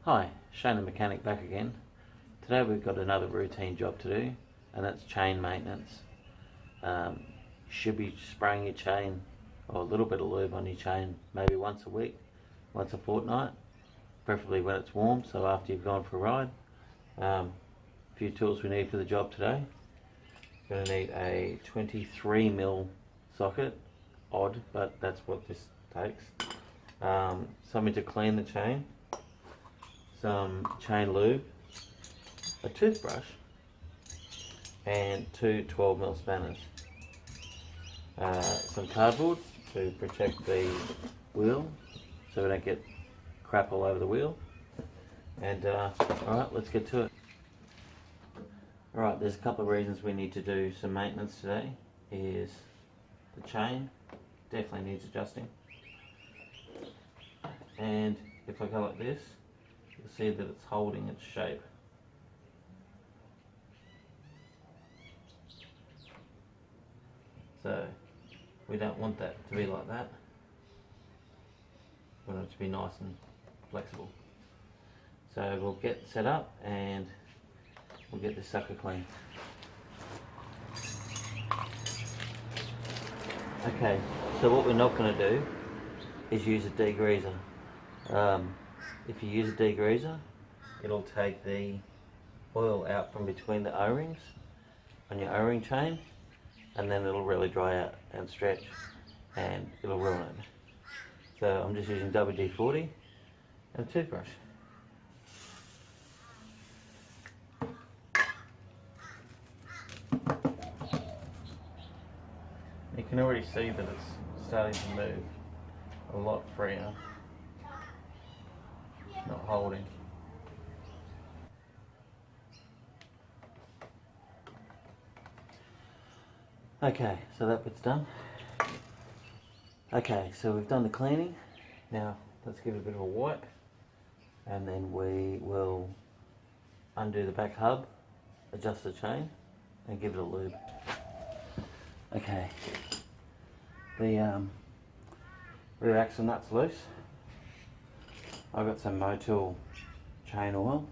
Hi, Shane the mechanic back again. Today we've got another routine job to do, and that's chain maintenance. You should be spraying your chain or a little bit of lube on your chain maybe once a week, once a fortnight, preferably when it's warm, so after you've gone for a ride. A few tools we need for the job today. We're going to need a 23mm socket, odd, but that's what this takes. Something to clean the chain, some chain lube, a toothbrush, and two 12mm spanners. Some cardboard to protect the wheel so we don't get crap all over the wheel. And alright, let's get to it. Alright, there's a couple of reasons we need to do some maintenance today. Is the chain definitely needs adjusting, and if I go like this, you'll see that it's holding its shape. So we don't want that to be like that. We want it to be nice and flexible. So we'll get set up and we'll get this sucker clean. Okay, so what we're not going to do is use a degreaser. If you use a degreaser, it'll take the oil out from between the O-rings on your O-ring chain, and then it'll really dry out and stretch and it'll ruin it. So I'm just using WD-40 and a toothbrush. You can already see that it's starting to move a lot freer, not holding. Okay, so that bit's done. Okay, so we've done the cleaning. Now let's give it a bit of a wipe, and then we will undo the back hub, adjust the chain, and give it a lube. Okay, the rear axle nut's loose. I've got some moter chain oil.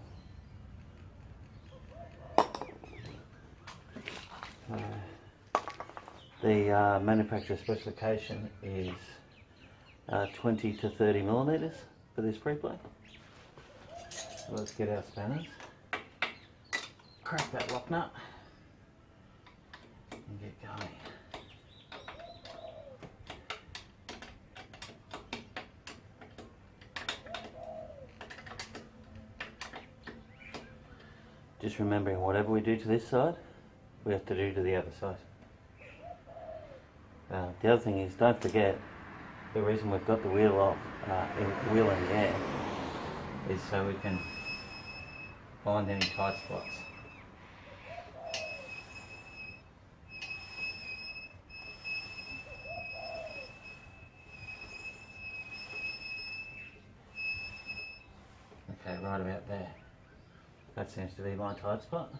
The manufacturer specification is 20 to 30 millimeters for this pre-play. So let's get our spanners, crack that lock nut, and get going. Just remembering, whatever we do to this side, we have to do to the other side. The other thing is, don't forget, the reason we've got the wheel off, wheel in the air, is so we can find any tight spots. Okay, right about there. That seems to be my tight spot.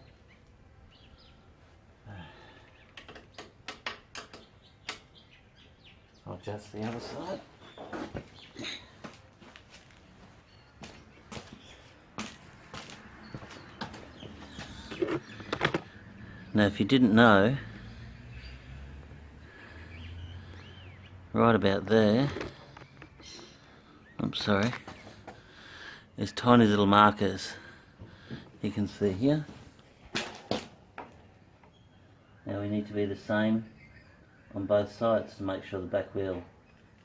I'll adjust the other side. Now, if you didn't know, right about there, I'm sorry, there's tiny little markers you can see here. Now we need to be the same on both sides to make sure the back wheel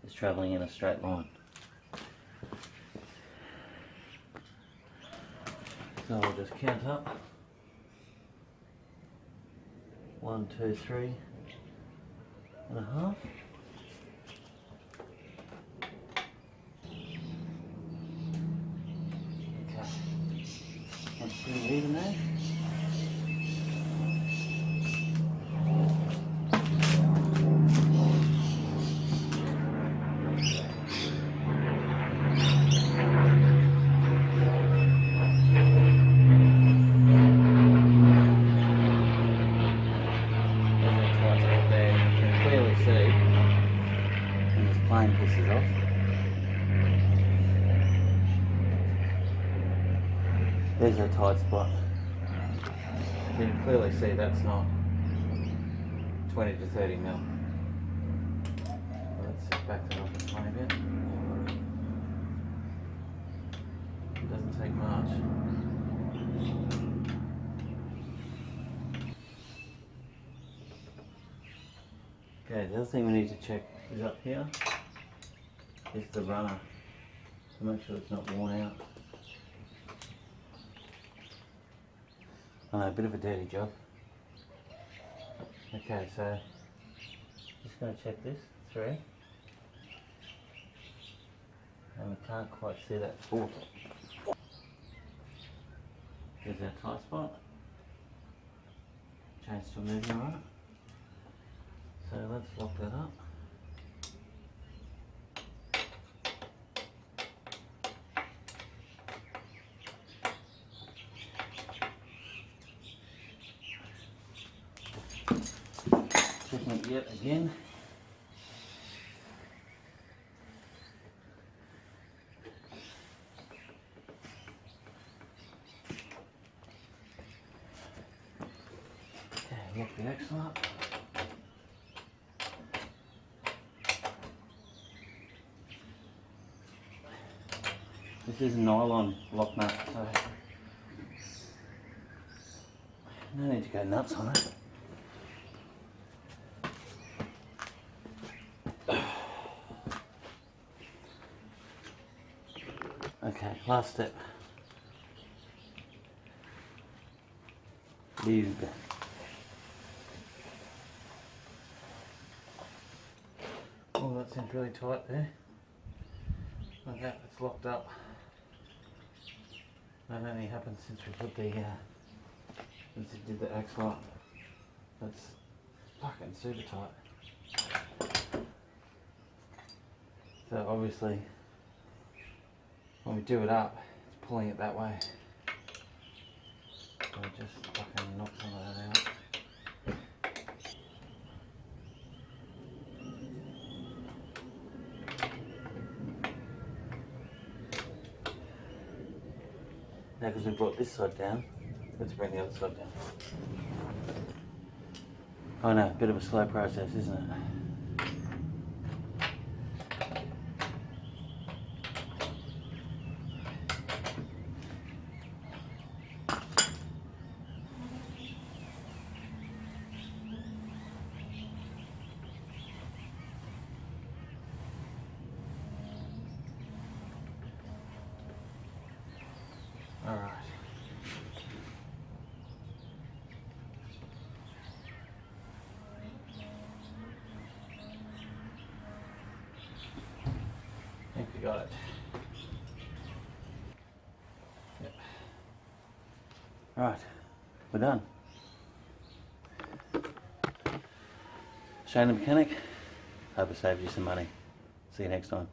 is travelling in a straight line. So I'll just count up. 1, 2, 3 and a half. Okay. That's pretty even there. Plane pisses off. There's a tight spot. You can clearly see that's not 20 to 30 mil. Let's back that up a tiny bit. It doesn't take much. Okay, the other thing we need to check is up here. Is the runner to make sure it's not worn out. I know, a bit of a dirty job. Okay, so just going to check this through. And we can't quite see that foot. There's that tight spot. Chain's still moving alright. So let's lock that up. Checking it yet again. Okay, lock the axle up. This is a nylon lock nut, so no need to go nuts on it. Okay, last step. Lube. Oh, that seems really tight there. Okay, it's locked up. That only happened since we put the since we did the axle up. That's fucking super tight. So obviously, when we do it up, it's pulling it that way. So just fucking knock some of that out. Now, because we brought this side down, let's bring the other side down. I know, a bit of a slow process, isn't it? Alright. I think we got it. Yep. Right, we're done. Shane the Mechanic, hope it saved you some money. See you next time.